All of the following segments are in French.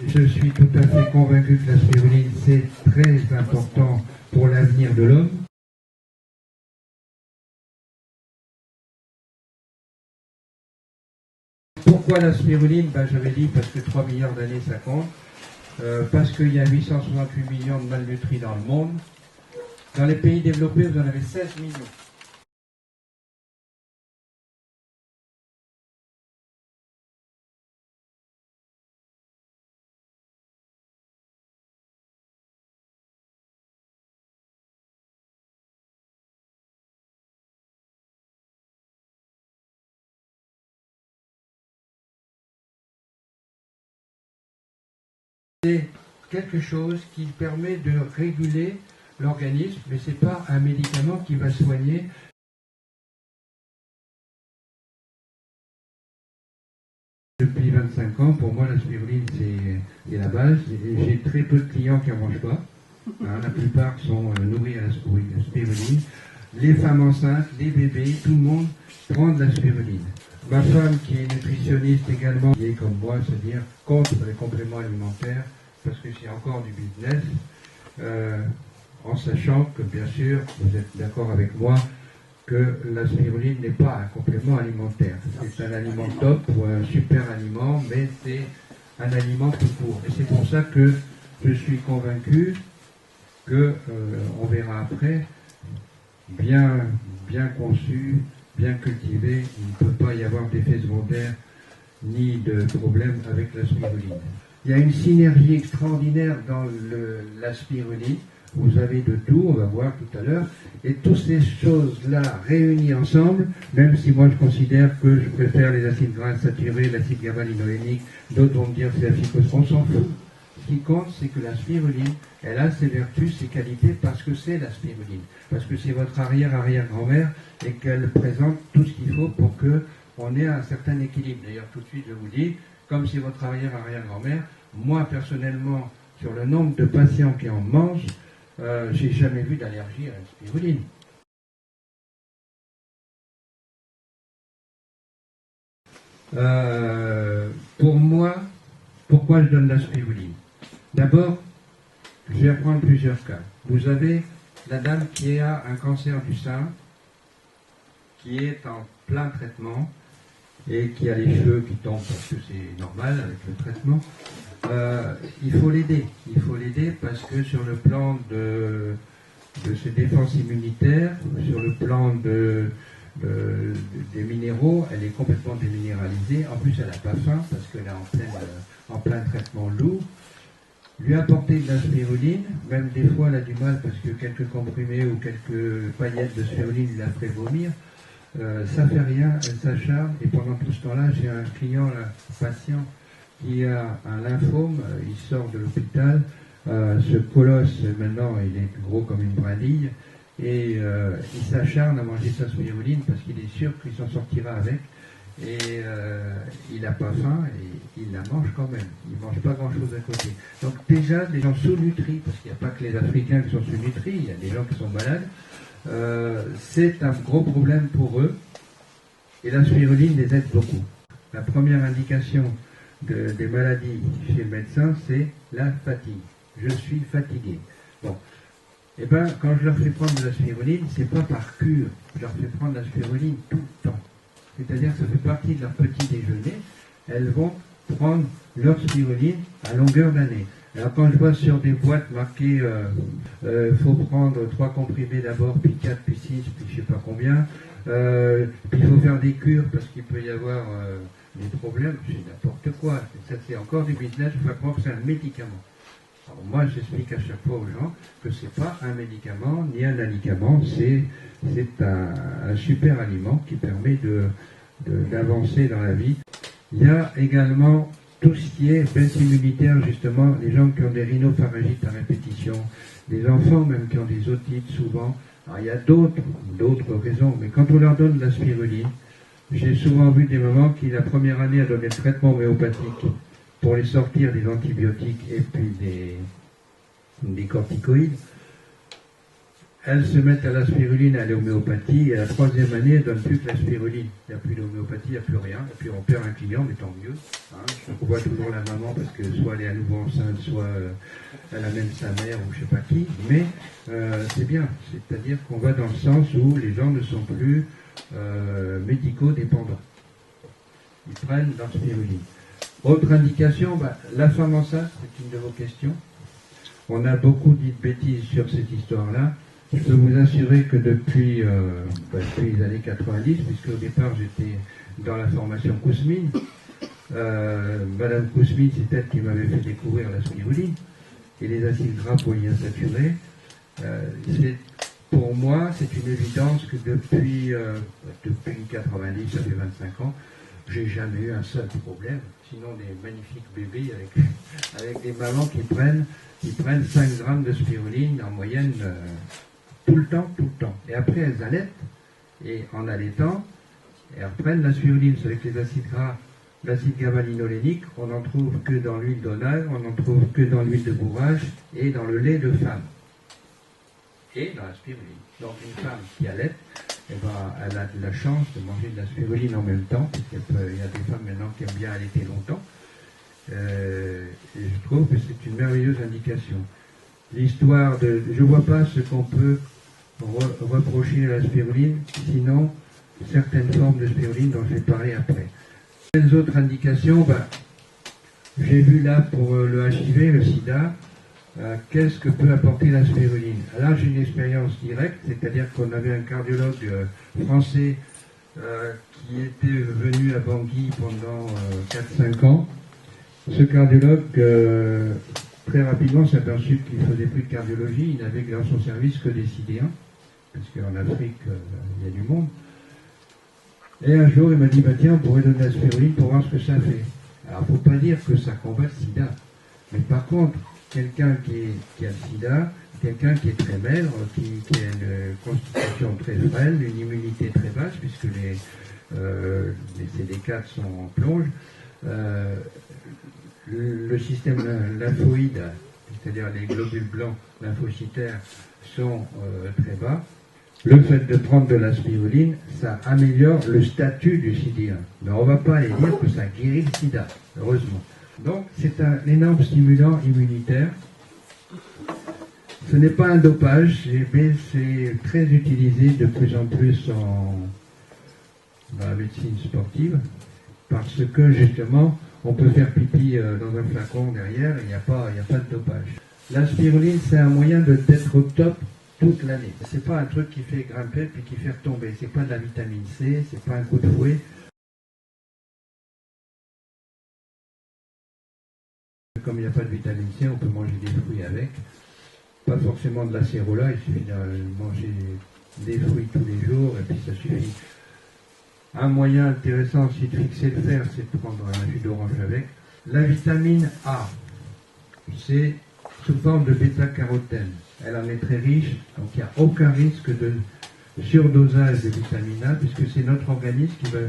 Je suis tout à fait convaincu que la spiruline, c'est très important pour l'avenir de l'homme. Pourquoi la spiruline? J'avais dit parce que 3 milliards d'années ça compte, parce qu'il y a 868 millions de malnutris dans le monde. Dans les pays développés, vous en avez 16 millions. C'est quelque chose qui permet de réguler l'organisme, mais ce n'est pas un médicament qui va soigner. Depuis 25 ans, pour moi, la spiruline, c'est la base. J'ai très peu de clients qui n'en mangent pas. La plupart sont nourris à la spiruline. Les femmes enceintes, les bébés, tout le monde prend de la spiruline. Ma femme, qui est nutritionniste également, qui est comme moi, c'est-à-dire contre les compléments alimentaires, parce que c'est encore du business, en sachant que, bien sûr, vous êtes d'accord avec moi, que la spiruline n'est pas un complément alimentaire. C'est un aliment top ou un super aliment, mais c'est un aliment tout court. Et c'est pour ça que je suis convaincu que, on verra après, bien conçu, bien cultivé, il ne peut pas y avoir d'effets secondaires ni de problème avec la spiruline. Il y a une synergie extraordinaire dans la spiruline. Vous avez de tout, on va voir tout à l'heure. Et toutes ces choses-là réunies ensemble, même si moi je considère que je préfère les acides gras saturés, l'acide gamma-linolénique, d'autres vont me dire que c'est la phycose, on s'en fout. Ce qui compte, c'est que la spiruline, elle a ses vertus, ses qualités, parce que c'est la spiruline. Parce que c'est votre arrière-arrière-grand-mère et qu'elle présente tout ce qu'il faut pour qu'on ait un certain équilibre. D'ailleurs, tout de suite, je vous dis, comme c'est votre arrière-arrière-grand-mère, moi, personnellement, sur le nombre de patients qui en mangent, j'ai jamais vu d'allergie à la spiruline. Pour moi, pourquoi je donne la spiruline? D'abord, je vais prendre plusieurs cas. Vous avez la dame qui a un cancer du sein, qui est en plein traitement et qui a les cheveux qui tombent parce que c'est normal avec le traitement. Il faut l'aider. Il faut l'aider parce que sur le plan de ses défenses immunitaires, sur le plan des minéraux, elle est complètement déminéralisée. En plus, elle n'a pas faim parce qu'elle est en plein traitement lourd. Lui apporter de la spiruline, même des fois elle a du mal parce que quelques comprimés ou quelques paillettes de spiruline la ferait vomir, ça fait rien, elle s'acharne. Et pendant tout ce temps-là, j'ai un client, un patient qui a un lymphome, il sort de l'hôpital, ce colosse maintenant il est gros comme une brindille, et il s'acharne à manger sa spiruline parce qu'il est sûr qu'il s'en sortira avec. Et il n'a pas faim et il la mange quand même. Il ne mange pas grand-chose à côté. Donc déjà, les gens sous-nutris, parce qu'il n'y a pas que les Africains qui sont sous-nutris, il y a des gens qui sont malades, c'est un gros problème pour eux. Et la spiruline les aide beaucoup. La première indication des maladies chez le médecin, c'est la fatigue. Je suis fatigué. Bon. Eh bien, quand je leur fais prendre de la spiruline, c'est pas par cure. Je leur fais prendre de la spiruline tout le temps. C'est-à-dire que ça fait partie de leur petit déjeuner. Elles vont prendre leur spiruline à longueur d'année. Alors quand je vois sur des boîtes marquées faut prendre 3 comprimés d'abord, puis 4, puis 6, puis je sais pas combien, puis il faut faire des cures parce qu'il peut y avoir des problèmes, c'est n'importe quoi. Ça c'est encore du business, je vais croire que c'est un médicament. Alors moi j'explique à chaque fois aux gens que c'est pas un médicament ni un alicament, c'est un super aliment qui permet d'avancer dans la vie. Il y a également tout ce qui est baisse immunitaire, justement, les gens qui ont des rhinopharyngites à répétition, des enfants même qui ont des otites souvent. Alors il y a d'autres raisons, mais quand on leur donne de la spiruline, j'ai souvent vu des mamans qui la première année a donné le traitement homéopathique pour les sortir des antibiotiques et puis des corticoïdes. elles se mettent à la spiruline, à l'homéopathie, et la troisième année, elles ne donnent plus que la spiruline. Il n'y a plus d'homéopathie, il n'y a plus rien. Et puis on perd un client, mais tant mieux. Hein. On voit toujours la maman parce que soit elle est à nouveau enceinte, soit elle amène sa mère ou je ne sais pas qui. Mais c'est bien. C'est-à-dire qu'on va dans le sens où les gens ne sont plus médicaux dépendants. Ils prennent leur spiruline. Autre indication, la femme enceinte, c'est une de vos questions. On a beaucoup dit de bêtises sur cette histoire-là. Je peux vous assurer que depuis les années 90, puisque au départ j'étais dans la formation Kousmine, Madame Kousmine, c'est elle qui m'avait fait découvrir la spiruline et les acides gras polyinsaturés. Pour moi, c'est une évidence que depuis 90, ça fait 25 ans, j'ai jamais eu un seul problème. Sinon, des magnifiques bébés avec des mamans qui prennent 5 grammes de spiruline en moyenne tout le temps. Et après, elles allaitent, et en allaitant, elles reprennent la spiruline. C'est avec les acides gras, l'acide gamma-linolénique, on n'en trouve que dans l'huile d'olive, on n'en trouve que dans l'huile de bourrage et dans le lait de femme. Et dans la spiruline. Donc une femme qui allaite, elle a de la chance de manger de la spiruline en même temps, puisqu'il y a des femmes maintenant qui aiment bien allaiter longtemps. Et je trouve que c'est une merveilleuse indication. L'histoire de... Je ne vois pas ce qu'on peut reprocher à la spiruline, sinon certaines formes de spiruline dont je vais parler après. Les autres indications, j'ai vu là pour le HIV, le sida, qu'est-ce que peut apporter la spiruline. Là, j'ai une expérience directe, c'est-à-dire qu'on avait un cardiologue français qui était venu à Bangui pendant 4-5 ans. Ce cardiologue, très rapidement, s'est aperçu qu'il ne faisait plus de cardiologie, il n'avait dans son service que des sidéens, parce qu'en Afrique, il y a du monde. Et un jour, il m'a dit, tiens, on pourrait donner la spiruline pour voir ce que ça fait. Alors, il ne faut pas dire que ça combat le sida. Mais par contre, quelqu'un qui a le sida, quelqu'un qui est très maigre, qui a une constitution très frêle, une immunité très basse, puisque les CD4 sont en plonge, le système lymphoïde, c'est-à-dire les globules blancs lymphocytaires, sont très bas. Le fait de prendre de la spiruline, ça améliore le statut du sidéen. Mais on ne va pas aller dire que ça guérit le sida, heureusement. Donc c'est un énorme stimulant immunitaire. Ce n'est pas un dopage, mais c'est très utilisé de plus en plus dans la médecine sportive, parce que justement, on peut faire pipi dans un flacon derrière, et il n'y a pas de dopage. La spiruline, c'est un moyen d'être au top toute l'année. C'est pas un truc qui fait grimper puis qui fait retomber. C'est pas de la vitamine C, c'est pas un coup de fouet. Comme il n'y a pas de vitamine C, on peut manger des fruits avec. Pas forcément de l'acérola, il suffit de manger des fruits tous les jours et puis ça suffit. Un moyen intéressant aussi de fixer le fer, c'est de prendre un jus d'orange avec. La vitamine A, c'est sous forme de bêta-carotène. Elle en est très riche, donc il n'y a aucun risque de surdosage de vitamine A, puisque c'est notre organisme qui va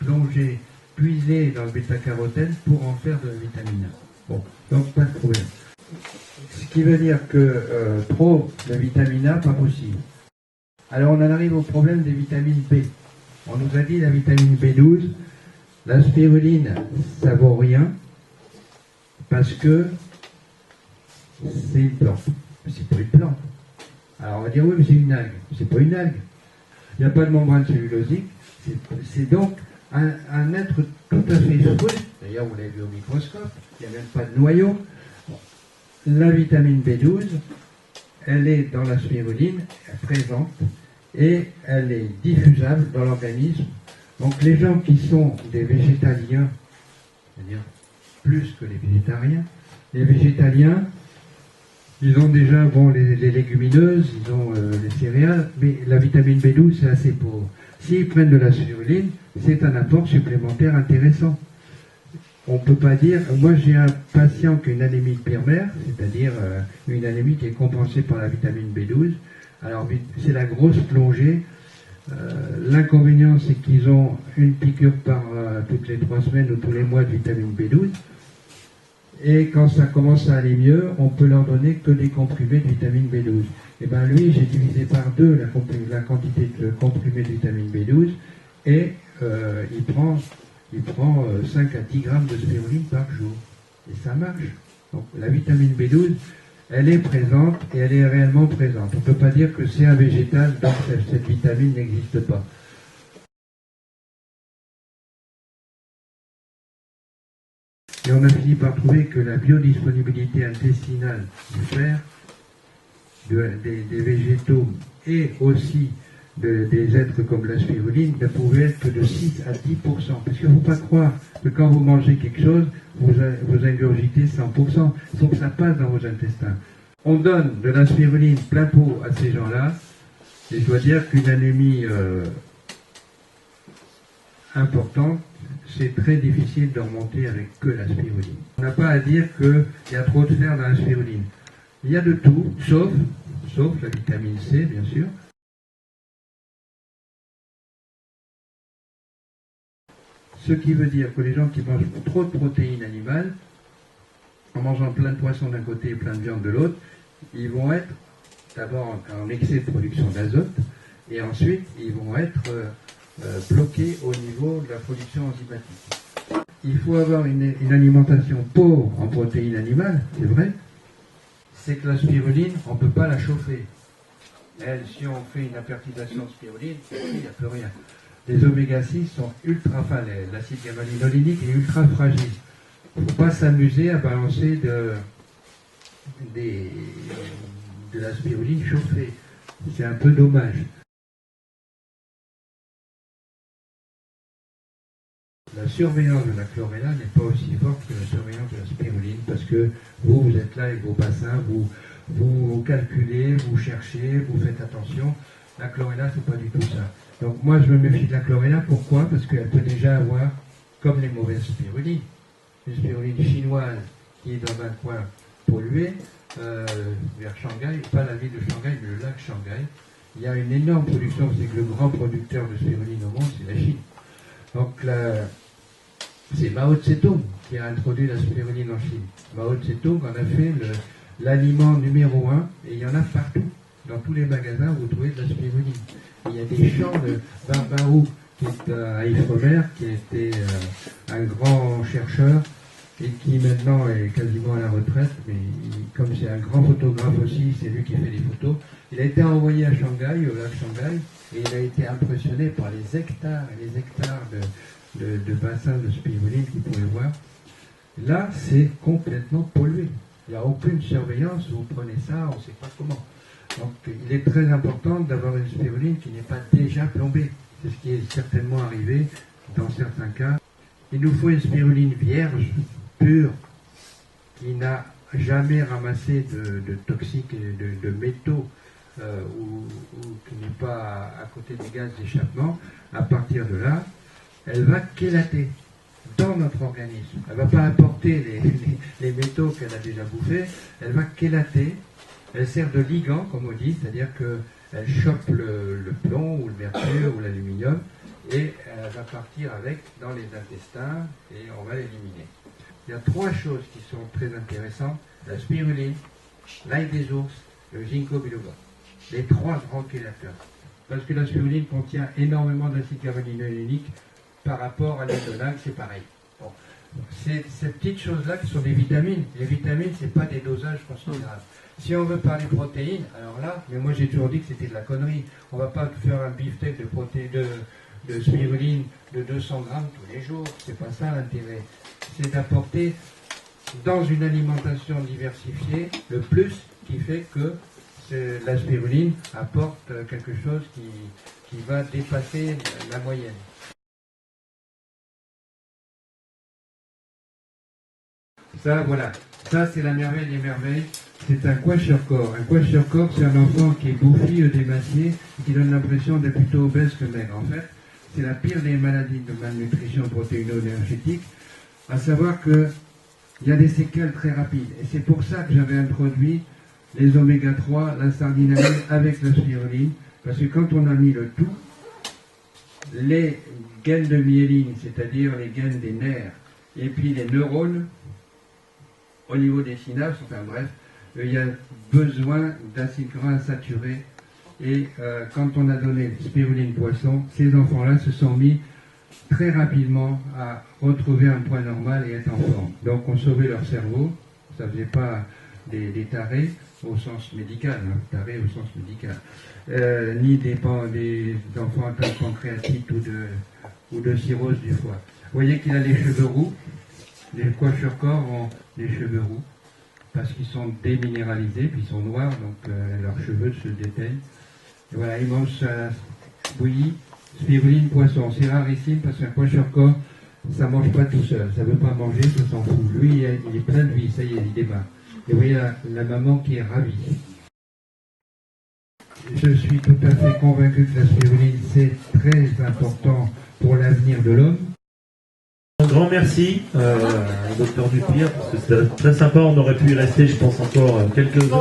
plonger, puiser dans le bêta-carotène pour en faire de la vitamine A. Bon, donc pas de problème. Ce qui veut dire que trop de vitamine A, pas possible. Alors on en arrive au problème des vitamines B. On nous a dit la vitamine B12, la spiruline, ça vaut rien, parce que c'est une plante. C'est pas une plante. Alors on va dire oui, mais c'est une algue. C'est pas une algue. Il n'y a pas de membrane cellulosique. C'est donc un être tout à fait fruit. D'ailleurs, vous l'avez vu au microscope. Il n'y a même pas de noyau. Bon. La vitamine B12, elle est dans la spiruline, elle est présente, et elle est diffusable dans l'organisme. Donc les gens qui sont des végétaliens, c'est-à-dire plus que les végétariens, les végétaliens, ils ont déjà les légumineuses, ils ont les céréales, mais la vitamine B12 c'est assez pauvre. S'ils prennent de la spiruline, c'est un apport supplémentaire intéressant. On ne peut pas dire... Moi j'ai un patient qui a une anémie de Pirmer, c'est-à-dire une anémie qui est compensée par la vitamine B12. Alors c'est la grosse plongée. L'inconvénient c'est qu'ils ont une piqûre par toutes les 3 semaines ou tous les mois de vitamine B12. Et quand ça commence à aller mieux, on peut leur donner que des comprimés de vitamine B12. Et bien lui, j'ai divisé par 2 la quantité de comprimés de vitamine B12 et il prend 5 à 10 grammes de spiruline par jour. Et ça marche. Donc la vitamine B12, elle est présente et elle est réellement présente. On ne peut pas dire que c'est un végétal, donc cette vitamine n'existe pas. Et on a fini par trouver que la biodisponibilité intestinale du fer, des végétaux et aussi des êtres comme la spiruline ne pouvait être que de 6 à 10%. Parce qu'il ne faut pas croire que quand vous mangez quelque chose, vous ingurgitez 100%. Il faut que ça passe dans vos intestins. On donne de la spiruline plein pot à ces gens-là, et je dois dire qu'une anémie importante, c'est très difficile de remonter avec que la spiruline. On n'a pas à dire qu'il y a trop de fer dans la spiruline. Il y a de tout, sauf la vitamine C, bien sûr. Ce qui veut dire que les gens qui mangent trop de protéines animales, en mangeant plein de poissons d'un côté et plein de viande de l'autre, ils vont être d'abord en excès de production d'azote, et ensuite ils vont être bloqués au niveau de la production enzymatique. Il faut avoir une alimentation pauvre en protéines animales, c'est vrai. C'est que la spiruline, on ne peut pas la chauffer. Elle, si on fait une apertisation de spiruline, il n'y a plus rien. Les oméga 6 sont ultra, enfin l'acide gamma-linolénique est ultra fragile. Il ne faut pas s'amuser à balancer de la spiruline chauffée. C'est un peu dommage. La surveillance de la chlorella n'est pas aussi forte que la surveillance de la spiruline, parce que vous êtes là avec vos bassins, vous calculez, vous cherchez, vous faites attention. La chlorella, c'est pas du tout ça. Donc moi, je me méfie de la chlorella. Pourquoi? Parce qu'elle peut déjà avoir, comme les mauvaises spirulines, une spiruline chinoise qui est dans un coin pollué, vers Shanghai, pas la ville de Shanghai, mais le lac Shanghai. Il y a une énorme production, c'est que le grand producteur de spiruline au monde, c'est la Chine. Donc c'est Mao Tse-tung qui a introduit la spiruline en Chine. Mao Tse-tung en a fait l'aliment numéro 1, et il y en a partout. Dans tous les magasins, vous trouvez de la spiruline. Il y a des champs de Barbarou, qui est à Ifremer, qui a été un grand chercheur, et qui maintenant est quasiment à la retraite, mais comme c'est un grand photographe aussi, c'est lui qui fait les photos. Il a été envoyé à Shanghai, au lac Shanghai, et il a été impressionné par les hectares et les hectares de bassins de spiruline qu'il pouvait voir. Là, c'est complètement pollué. Il n'y a aucune surveillance, vous prenez ça, on ne sait pas comment. Donc il est très important d'avoir une spiruline qui n'est pas déjà plombée. C'est ce qui est certainement arrivé dans certains cas. Il nous faut une spiruline vierge, pure, qui n'a jamais ramassé de toxiques et de métaux, ou qui n'est pas à côté des gaz d'échappement. À partir de là, elle va chélater dans notre organisme. Elle ne va pas apporter les métaux qu'elle a déjà bouffés, elle va chélater. Elle sert de ligand, comme on dit, c'est-à-dire qu'elle chope le plomb ou le mercure ou l'aluminium, et elle va partir avec dans les intestins et on va l'éliminer. Il y a 3 choses qui sont très intéressantes: la spiruline, l'ail des ours, le ginkgo biloba. Les 3 grands chélateurs. Parce que la spiruline contient énormément d'acide gamma-linolénique par rapport à l'ail de l'algue, c'est pareil. Bon. C'est ces petites choses-là qui sont des vitamines. Les vitamines, ce n'est pas des dosages considérables. Si on veut parler protéines, alors là, mais moi j'ai toujours dit que c'était de la connerie. On ne va pas faire un beefsteak de spiruline de 200 grammes tous les jours. C'est pas ça l'intérêt. C'est d'apporter dans une alimentation diversifiée le plus qui fait que la spiruline apporte quelque chose qui va dépasser la moyenne. Ça, voilà. Ça, c'est la merveille des merveilles. C'est un kwashiorkor. Un kwashiorkor, c'est un enfant qui est bouffi, démacié, et qui donne l'impression d'être plutôt obèse que maigre. En fait, c'est la pire des maladies de malnutrition protéino-énergétique, à savoir qu'il y a des séquelles très rapides. Et c'est pour ça que j'avais introduit les oméga 3, la sardinamide avec la spiruline, parce que quand on a mis le tout, les gaines de myéline, c'est-à-dire les gaines des nerfs, et puis les neurones, au niveau des synapses, enfin bref, il y a besoin d'acide gras insaturé. Et quand on a donné spiruline poisson, ces enfants-là se sont mis très rapidement à retrouver un poids normal et être en forme. Donc on sauvait leur cerveau, ça ne faisait pas des tarés au sens médical, hein, tarés au sens médical, ni des enfants atteints de pancréatite ou de cirrhose du foie. Vous voyez qu'il a les cheveux roux, les kwashiorkor ont les cheveux roux, parce qu'ils sont déminéralisés, puis ils sont noirs, donc leurs cheveux se déteignent. Et voilà, ils mangent ça bouilli, spiruline, poisson. C'est rarissime parce qu'un kwashiorkor, ça ne mange pas tout seul, ça ne veut pas manger, ça s'en fout. Lui, il est plein de vie, ça y est, il démarre. Et vous voyez la maman qui est ravie. Je suis tout à fait convaincu que la spiruline, c'est très important pour l'avenir de l'homme. Un grand merci, docteur Dupire, parce que c'était très sympa, on aurait pu y rester, je pense, encore quelques heures.